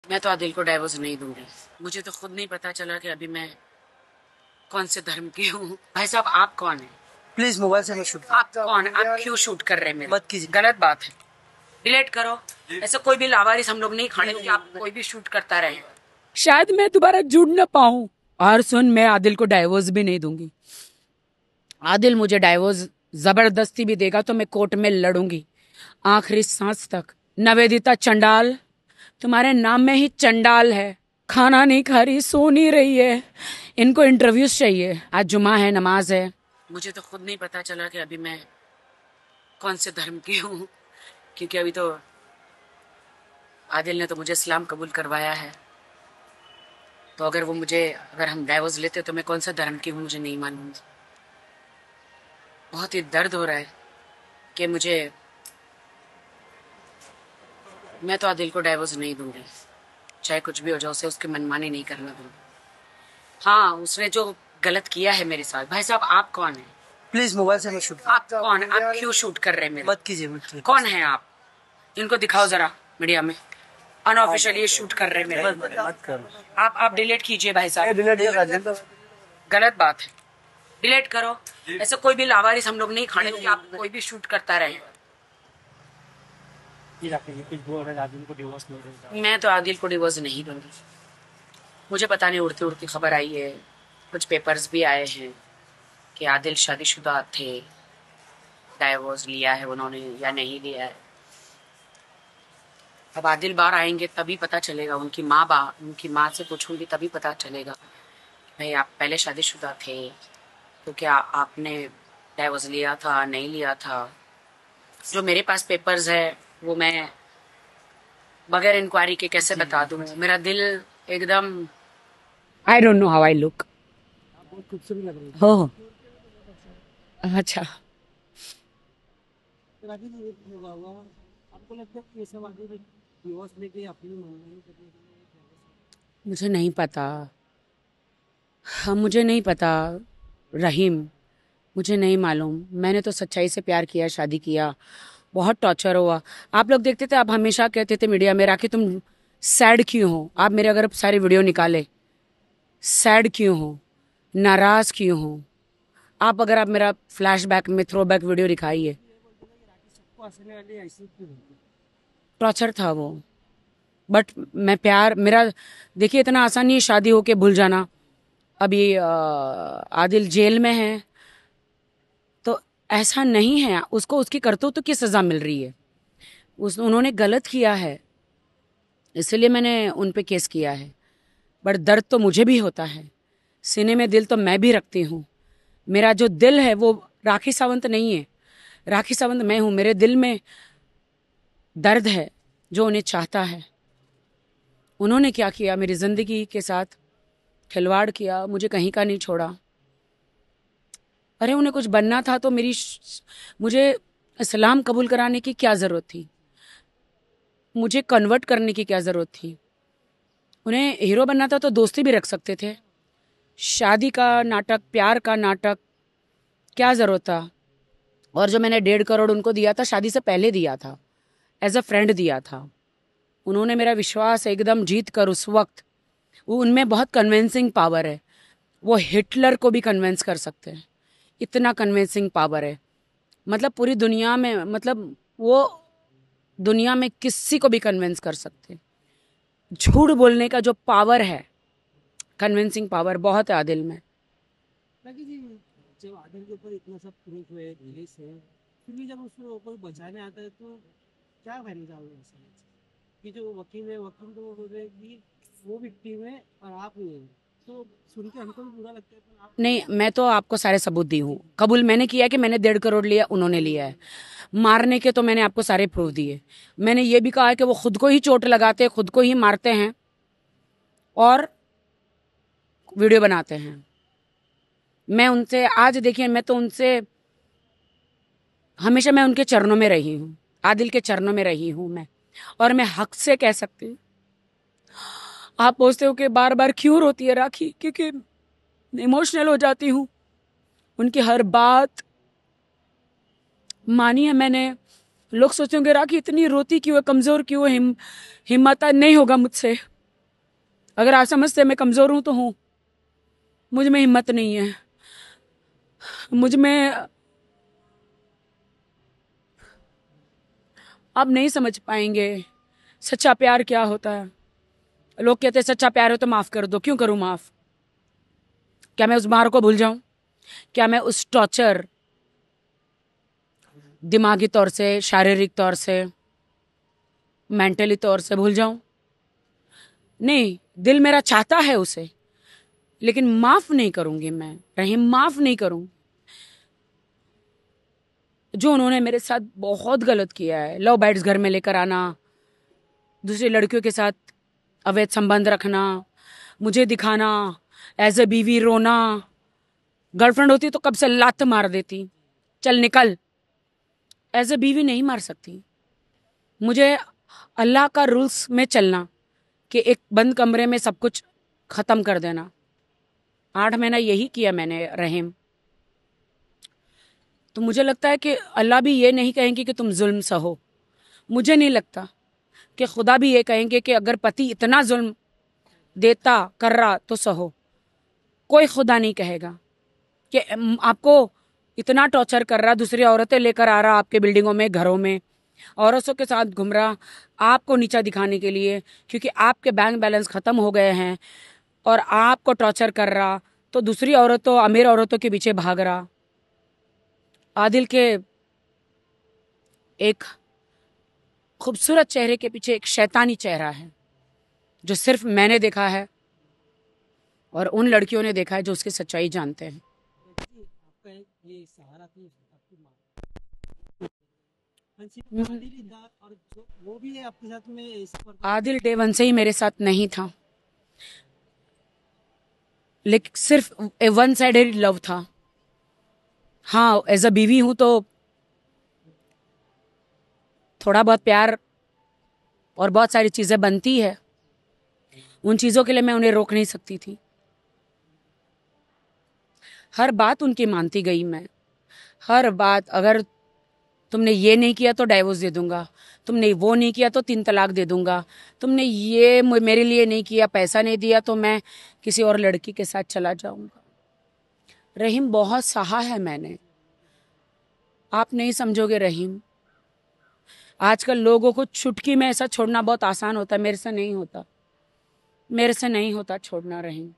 मैं तो आदिल को डाइवोर्स नहीं दूंगी। मुझे तो खुद नहीं पता चला कि अभी मैं कौन से धर्म की हूँ। भाई साहब, आप कौन हैं? प्लीज मोबाइल से मत शूट। आप कौन हैं? आप क्यों शूट कर रहे हैं मेरे? मत कीजिए। गलत बात है, डिलीट करो। ऐसा कोई भी लावारिस हम लोग नहीं खड़े कि आप कोई भी शूट करता रहे। शायद मैं दोबारा जुड़ ना पाऊं। और सुन, मैं आदिल को डाइवोर्स भी नहीं दूंगी। आदिल मुझे डाइवोर्स जबरदस्ती भी देगा तो मैं कोर्ट में लड़ूंगी आखिरी सांस तक। नवेदिता चंडाल, तुम्हारे नाम में ही चंडाल है। खाना नहीं खा रही, सो नहीं रही है। इनको इंटरव्यूज चाहिए। आज जुमा है, नमाज है। मुझे तो खुद नहीं पता चला कि अभी मैं कौन से धर्म की हूँ, क्योंकि अभी तो आदिल ने तो मुझे इस्लाम कबूल करवाया है। तो अगर हम डाइवोर्स लेते तो मैं कौन सा धर्म की हूँ मुझे नहीं मालूम। बहुत ही दर्द हो रहा है कि मैं तो आदिल को डाइवोर्स नहीं दूंगी। चाहे कुछ भी हो जाए, उसे उसकी मनमानी नहीं करना दूंगी। हाँ, उसने जो गलत किया है मेरे साथ। भाई साहब, आप कौन हैं? प्लीज मोबाइल से मत शूट। आप कौन हैं? आप क्यों शूट कर रहे हैं मेरे? मत कीजिए, मत कीजिए। कौन है आप? इनको दिखाओ जरा मीडिया में। अनऑफिशियली शूट कर रहे हैं मेरे। मत करो। आप डिलीट कीजिए भाई साहब। डिलीट। गलत बात है, डिलीट करो। ऐसा कोई भी लावारिस हम लोग नहीं खड़े कि आप कोई भी शूट करता रहे। मैं तो आदिल को डिवोर्स नहीं दूंगी। मुझे पता नहीं, उड़ती उड़ती खबर आई है, कुछ पेपर्स भी आए हैं कि आदिल शादीशुदा थे, डाइवोर्स लिया है उन्होंने या नहीं लिया है। अब आदिल बाहर आएंगे तभी पता चलेगा। उनकी माँ से पूछूंगी तभी पता चलेगा। भाई, आप पहले शादीशुदा थे तो क्या आपने डाइवोर्स लिया था, नहीं लिया था? जो मेरे पास पेपर्स है वो मैं बगैर इंक्वायरी के कैसे बता दूं? मेरा दिल एकदम, I don't know how I look. हो अच्छा। मुझे नहीं पता। हाँ, मुझे नहीं पता रहीम, मुझे नहीं मालूम। मैंने तो सच्चाई से प्यार किया, शादी किया, बहुत टॉर्चर हुआ। आप लोग देखते थे, आप हमेशा कहते थे मीडिया में, राखी तुम सैड क्यों हो? आप मेरे अगर सारे वीडियो निकाले, सैड क्यों हो, नाराज क्यों हो? आप मेरा फ्लैशबैक में थ्रो बैक वीडियो दिखाइए। टॉर्चर था वो, बट मैं प्यार मेरा, देखिए इतना आसान नहीं है शादी होके भूल जाना। अभी आदिल जेल में है तो ऐसा नहीं है, उसको उसकी करतूतों की सजा मिल रही है। उन्होंने गलत किया है, इसलिए मैंने उन पे केस किया है। बट दर्द तो मुझे भी होता है, सीने में दिल तो मैं भी रखती हूँ। मेरा जो दिल है वो राखी सावंत नहीं है, राखी सावंत मैं हूँ। मेरे दिल में दर्द है जो उन्हें चाहता है। उन्होंने क्या किया, मेरी जिंदगी के साथ खिलवाड़ किया, मुझे कहीं का नहीं छोड़ा। अरे उन्हें कुछ बनना था तो मुझे इस्लाम कबूल कराने की क्या जरूरत थी? मुझे कन्वर्ट करने की क्या जरूरत थी? उन्हें हीरो बनना था तो दोस्ती भी रख सकते थे। शादी का नाटक, प्यार का नाटक, क्या जरूरत था? और जो मैंने 1.5 करोड़ उनको दिया था, शादी से पहले दिया था, एज अ फ्रेंड दिया था। उन्होंने मेरा विश्वास एकदम जीत कर उस वक्त, वो उनमें बहुत कन्विंसिंग पावर है। वो हिटलर को भी कन्विंस कर सकते हैं, इतना कन्विंसिंग पावर है। मतलब पूरी दुनिया में, मतलब वो दुनिया में किसी को भी कन्विंस कर सकते हैं। झूठ बोलने का जो पावर है, कन्विंसिंग पावर बहुत है आदिल में। जब आदिल के ऊपर इतना सब प्रूफ है, केस है, फिर भी जब उसको कोई बचाने आता है तो क्या कहना चाहोगे ऐसा? कि जो वकील है, वकील तो बोल रहे हैं कि वो विक्टिम है और आप नहीं है, तो सुन के हमको भी बुरा लगता है, पर आप नहीं, मैं तो आपको सारे सबूत दी हूँ। कबूल मैंने किया कि मैंने 1.5 करोड़ लिया, उन्होंने लिया है। मारने के तो मैंने आपको सारे प्रूफ दिए। मैंने ये भी कहा है कि वो खुद को ही चोट लगाते, खुद को ही मारते हैं और वीडियो बनाते हैं। मैं उनसे आज, देखिए, मैं तो उनसे हमेशा, मैं उनके चरणों में रही हूँ, आदिल के चरणों में रही हूँ मैं। और मैं हक से कह सकती हूँ। आप पूछते हो कि बार बार क्यों रोती है राखी, क्योंकि इमोशनल हो जाती हूँ। उनकी हर बात मानी है मैंने। लोग सोचते होंगे राखी इतनी रोती क्यों है, कमजोर क्यों है, हिम्मत नहीं होगा मुझसे। अगर आप समझते हैं मैं कमजोर हूं तो हूं, मुझ में हिम्मत नहीं है, मुझ में आप नहीं समझ पाएंगे सच्चा प्यार क्या होता है। लोग कहते हैं सच्चा प्यार हो तो माफ कर दो, क्यों करूं माफ? क्या मैं उस मार को भूल जाऊं? क्या मैं उस टॉर्चर, दिमागी तौर से, शारीरिक तौर से, मेंटली तौर से भूल जाऊं? नहीं, दिल मेरा चाहता है उसे, लेकिन माफ नहीं करूंगी मैं रहीम, माफ नहीं करूं। जो उन्होंने मेरे साथ बहुत गलत किया है, लव बाइट्स घर में लेकर आना, दूसरी लड़कियों के साथ अवैध संबंध रखना, मुझे दिखाना, एज ए बीवी रोना। गर्लफ्रेंड होती तो कब से लात मार देती, चल निकल। एज ए बीवी नहीं मार सकती। मुझे अल्लाह का रूल्स में चलना कि एक बंद कमरे में सब कुछ खत्म कर देना। 8 महीना यही किया मैंने रहीम। तो मुझे लगता है कि अल्लाह भी ये नहीं कहेंगे कि तुम जुल्म सहो। मुझे नहीं लगता कि खुदा भी ये कहेंगे कि अगर पति इतना जुल्म देता कर रहा तो सहो। कोई खुदा नहीं कहेगा कि आपको इतना टॉर्चर कर रहा, दूसरी औरतें लेकर आ रहा आपके बिल्डिंगों में, घरों में, औरतों के साथ घूम रहा आपको नीचा दिखाने के लिए, क्योंकि आपके बैंक बैलेंस खत्म हो गए हैं, और आपको टॉर्चर कर रहा, तो दूसरी औरतों, अमीर औरतों के पीछे भाग रहा। आदिल के एक खूबसूरत चेहरे के पीछे एक शैतानी चेहरा है, जो सिर्फ मैंने देखा है और उन लड़कियों ने देखा है जो उसकी सच्चाई जानते हैं। जी, आपका एक ये सहारा थी आपकी माँ। सिर्फ आदिल ही था और जो वो भी है आपके साथ में इस पर आदिल डे वन से ही मेरे साथ नहीं था, लेकिन सिर्फ वन साइडेड लव था। हाँ, एज अ बीवी हूं तो थोड़ा बहुत प्यार और बहुत सारी चीजें बनती है, उन चीजों के लिए मैं उन्हें रोक नहीं सकती थी। हर बात उनकी मानती गई मैं, हर बात। अगर तुमने ये नहीं किया तो डाइवोर्स दे दूंगा, तुमने वो नहीं किया तो 3 तलाक दे दूंगा, तुमने ये मेरे लिए नहीं किया, पैसा नहीं दिया तो मैं किसी और लड़की के साथ चला जाऊंगा। रहीम, बहुत सहा है मैंने, आप नहीं समझोगे रहीम। आजकल लोगों को चुटकी में ऐसा छोड़ना बहुत आसान होता है, मेरे से नहीं होता, मेरे से नहीं होता छोड़ना रहीम।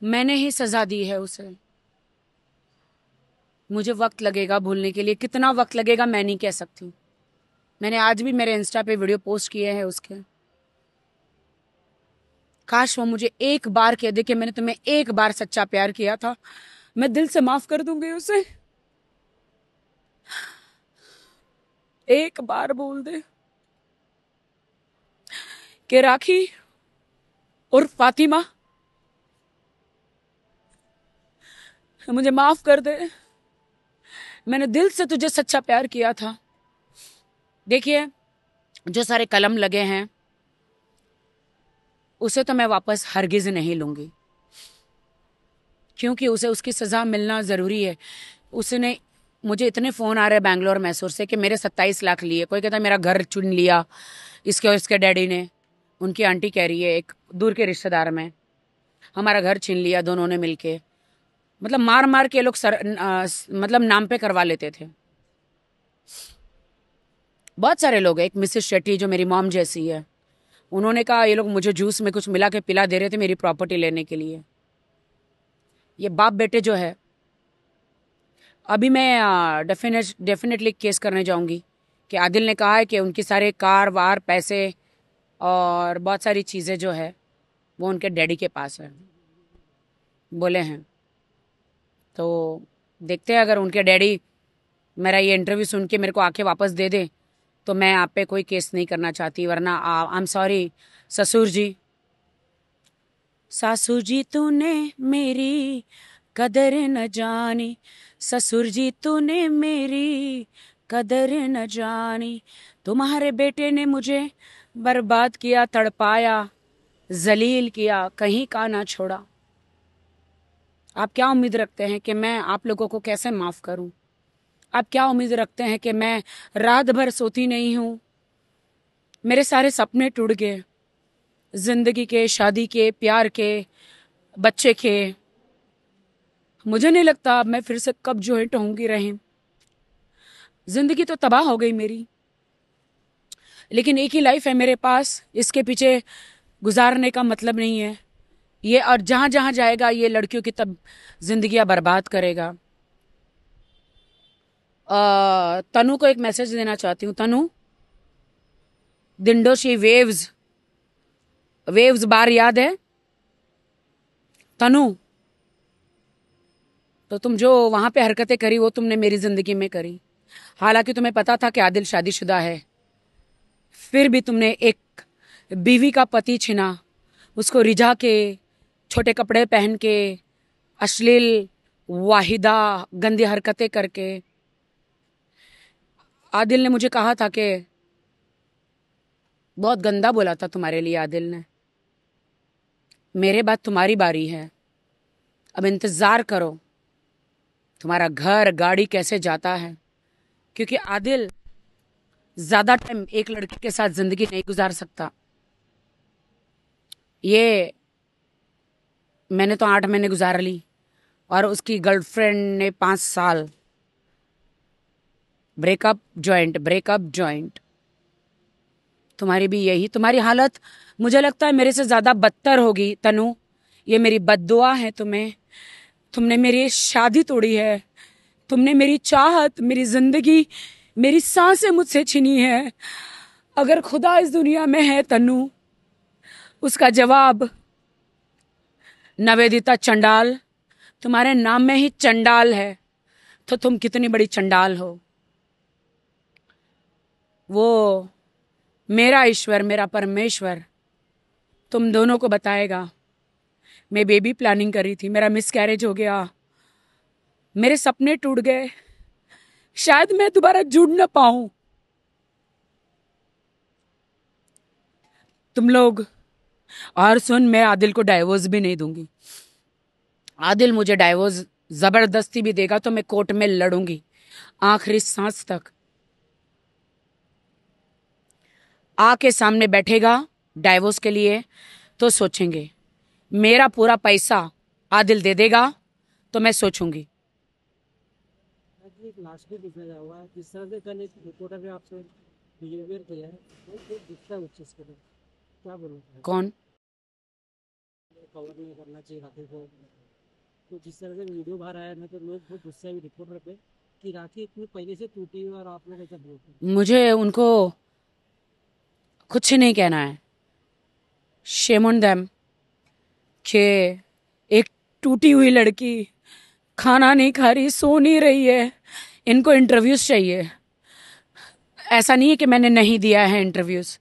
मैंने ही सजा दी है उसे। मुझे वक्त लगेगा भूलने के लिए, कितना वक्त लगेगा मैं नहीं कह सकती। मैंने आज भी मेरे इंस्टा पे वीडियो पोस्ट किए हैं उसके। काश वो मुझे एक बार कह दे कि मैंने तुम्हें एक बार सच्चा प्यार किया था, मैं दिल से माफ कर दूंगी उसे। एक बार बोल दे कि राखी और फातिमा मुझे माफ कर दे, मैंने दिल से तुझे सच्चा प्यार किया था। देखिए, जो सारे कलम लगे हैं उसे तो मैं वापस हरगिज नहीं लूंगी, क्योंकि उसे उसकी सजा मिलना जरूरी है। उसने, मुझे इतने फोन आ रहे हैं बैंगलोर मैसूर से कि मेरे 27 लाख लिए, कोई कहता है मेरा घर चुन लिया इसके और इसके डैडी ने। उनकी आंटी कह रही है एक दूर के रिश्तेदार में, हमारा घर छीन लिया दोनों ने मिलके। मतलब मार मार के लोग मतलब नाम पे करवा लेते थे। बहुत सारे लोग हैं, एक मिसेस शेट्टी जो मेरी मॉम जैसी है, उन्होंने कहा ये लोग मुझे जूस में कुछ मिला के पिला दे रहे थे मेरी प्रॉपर्टी लेने के लिए। ये बाप बेटे जो है, अभी मैं डेफिनेटली केस करने जाऊंगी कि आदिल ने कहा है कि उनकी सारे कार वार पैसे और बहुत सारी चीज़ें जो है वो उनके डैडी के पास है, बोले हैं। तो देखते हैं, अगर उनके डैडी मेरा ये इंटरव्यू सुन के मेरे को आके वापस दे दे तो मैं आप पे कोई केस नहीं करना चाहती, वरना आई एम सॉरी ससुर जी। सासू जी तूने मेरी कदर न जानी, ससुर जी तूने मेरी कदर न जानी, तुम्हारे बेटे ने मुझे बर्बाद किया, तड़पाया, जलील किया, कहीं का ना छोड़ा। आप क्या उम्मीद रखते हैं कि मैं आप लोगों को कैसे माफ करूं? आप क्या उम्मीद रखते हैं कि मैं रात भर सोती नहीं हूं? मेरे सारे सपने टूट गए, जिंदगी के, शादी के, प्यार के, बच्चे के। मुझे नहीं लगता अब मैं फिर से कब जॉइंट होंगी रही। जिंदगी तो तबाह हो गई मेरी, लेकिन एक ही लाइफ है मेरे पास, इसके पीछे गुजारने का मतलब नहीं है ये। और जहां जहां जाएगा ये लड़कियों की तब जिंदगियां बर्बाद करेगा। तनु को एक मैसेज देना चाहती हूँ। तनु, दिंडोशी वेव्स, वेव्स बार याद है तनु? तो तुम जो वहां पे हरकतें करी वो तुमने मेरी जिंदगी में करी। हालांकि तुम्हें पता था कि आदिल शादीशुदा है, फिर भी तुमने एक बीवी का पति छीना, उसको रिझा के, छोटे कपड़े पहन के, अश्लील, वाहिदा, गंदी हरकतें करके। आदिल ने मुझे कहा था कि बहुत गंदा बोला था तुम्हारे लिए आदिल ने। मेरे बाद तुम्हारी बारी है, अब इंतजार करो तुम्हारा घर गाड़ी कैसे जाता है, क्योंकि आदिल ज्यादा टाइम एक लड़की के साथ जिंदगी नहीं गुजार सकता। ये मैंने तो 8 महीने गुजार ली और उसकी गर्लफ्रेंड ने 5 साल। Breakup joint, breakup joint. तुम्हारी भी यही, तुम्हारी हालत मुझे लगता है मेरे से ज्यादा बदतर होगी तनु। ये मेरी बद्दुआ है तुम्हें। तुमने मेरी शादी तोड़ी है, तुमने मेरी चाहत, मेरी जिंदगी, मेरी सांसें मुझसे छीनी है। अगर खुदा इस दुनिया में है तनु, उसका जवाब नवेदिता चंडाल। तुम्हारे नाम में ही चंडाल है, तो तुम कितनी बड़ी चंडाल हो। वो मेरा ईश्वर, मेरा परमेश्वर तुम दोनों को बताएगा। मैं बेबी प्लानिंग कर रही थी, मेरा मिसकैरेज हो गया, मेरे सपने टूट गए, शायद मैं दोबारा जुड़ ना पाऊं। तुम लोग, और सुन, मैं आदिल को डाइवोर्स भी नहीं दूंगी। आदिल मुझे डाइवोर्स जबरदस्ती भी देगा तो मैं कोर्ट में लड़ूंगी आखिरी सांस तक। आके सामने बैठेगा डाइवोर्स के लिए तो सोचेंगे। मेरा पूरा पैसा आदिल दे देगा तो मैं सोचूंगी। एक लास्ट भी दिखा हुआ है, जिस तरह से कल एक रिपोर्टर ने आपसे बिहेवियर किया है, वो बहुत दिखता है उस चीज़ के लिए। क्या बोलूँ, कौन? कवर नहीं करना चाहिए राखी को। तो जिस तरह से वीडियो बाहर आया ना, तो लोग बहुत गुस्सा भी रिपोर्टर पे कि राखी इतनी पहले से टूटी हुई और आप लोग ऐसा बोलते हैं। मुझे उनको कुछ नहीं कहना है। शेम ऑन देम कि एक टूटी हुई लड़की खाना नहीं खा रही, सो नहीं रही है, इनको इंटरव्यूज चाहिए। ऐसा नहीं है कि मैंने नहीं दिया है इंटरव्यूज।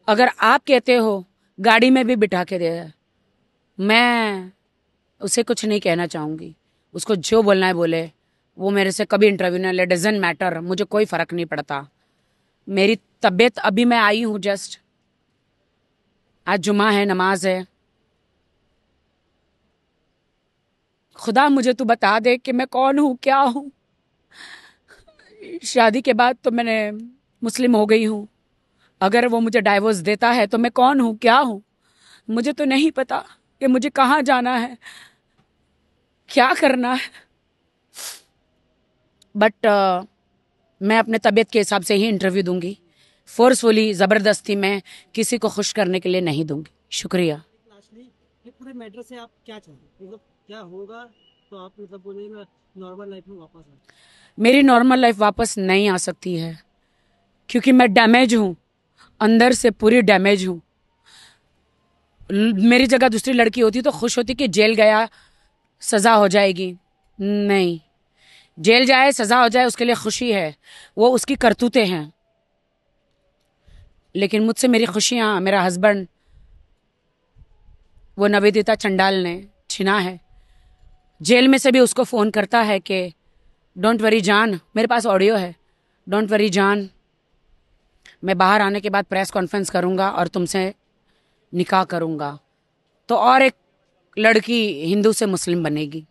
अगर आप कहते हो गाड़ी में भी बिठा के दिया है, मैं उसे कुछ नहीं कहना चाहूंगी। उसको जो बोलना है बोले, वो मेरे से कभी इंटरव्यू ना ले, डजेंट मैटर, मुझे कोई फर्क नहीं पड़ता। मेरी तबीयत, अभी मैं आई हूं जस्ट, आज जुमा है, नमाज है। खुदा मुझे तू बता दे कि मैं कौन हूं, क्या हूं। शादी के बाद तो मैंने मुस्लिम हो गई हूं। अगर वो मुझे डाइवोर्स देता है तो मैं कौन हूं, क्या हूं। मुझे तो नहीं पता कि मुझे कहाँ जाना है, क्या करना है। बट मैं अपने तबीयत के हिसाब से ही इंटरव्यू दूंगी। फोर्सफुली, ज़बरदस्ती मैं किसी को खुश करने के लिए नहीं दूंगी। शुक्रिया। लास्टली, ये पूरे मैटर से आप क्या चाहते हैं, मतलब क्या होगा तो आप मतलब बोलेंगे नॉर्मल लाइफ में वापस आ। मेरी नॉर्मल लाइफ वापस नहीं आ सकती है, क्योंकि मैं डैमेज हूं, अंदर से पूरी डैमेज हूं। मेरी जगह दूसरी लड़की होती तो खुश होती कि जेल गया, सजा हो जाएगी। नहीं, जेल जाए, सजा हो जाए, उसके लिए खुशी है, वो उसकी करतूतें हैं। लेकिन मुझसे मेरी खुशियां, मेरा हस्बैंड, वो नवेदिता चंडाल ने छीना है। जेल में से भी उसको फोन करता है कि डोंट वरी जान, मेरे पास ऑडियो है, डोंट वरी जान, मैं बाहर आने के बाद प्रेस कॉन्फ्रेंस करूंगा और तुमसे निकाह करूंगा। तो और एक लड़की हिंदू से मुस्लिम बनेगी,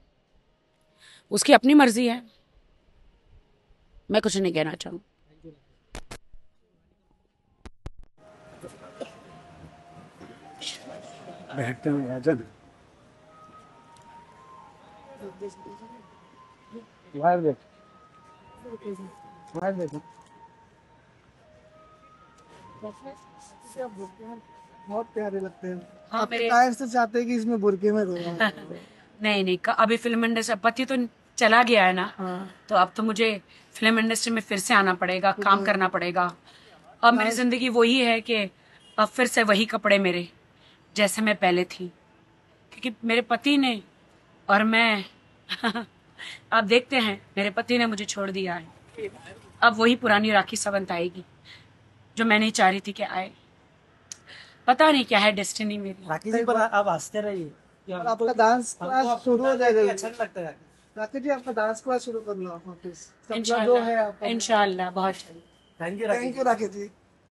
उसकी अपनी मर्जी है, मैं कुछ नहीं कहना चाहूँ। बैठते हैं राजन बाहर देख बाहर देखो बहुत प्यारे लगते हैं। हाँ आप मेरे काहे से चाहते हैं कि इसमें बुरके में रोना नहीं नहीं अभी फिल्म इंडस्ट्री पति तो चला गया है ना, हाँ तो अब तो मुझे फिल्म इंडस्ट्री में फिर से आना पड़ेगा, काम करना पड़ेगा। अब मेरी जिंदगी वही है कि अब फिर से वही कपड़े मेरे जैसे मैं पहले थी, क्योंकि मेरे पति ने और मैं अब देखते हैं, मेरे पति ने मुझे छोड़ दिया है। अब वही पुरानी राखी सावंत आएगी जो मैं नहीं चाह रही थी कि आए। पता नहीं क्या है डेस्टिनी मेरी। राकेश जी पर आप हंसते रहिए और आपका डांस क्लास शुरू हो जाएगा। अच्छा नहीं लगता है राकेश जी, आपका डांस क्लास शुरू कर लो आप वापस। सबका जो है इंशाल्लाह आपका। इंशाल्लाह बहुत जल्द। Thank you Rakesh ji.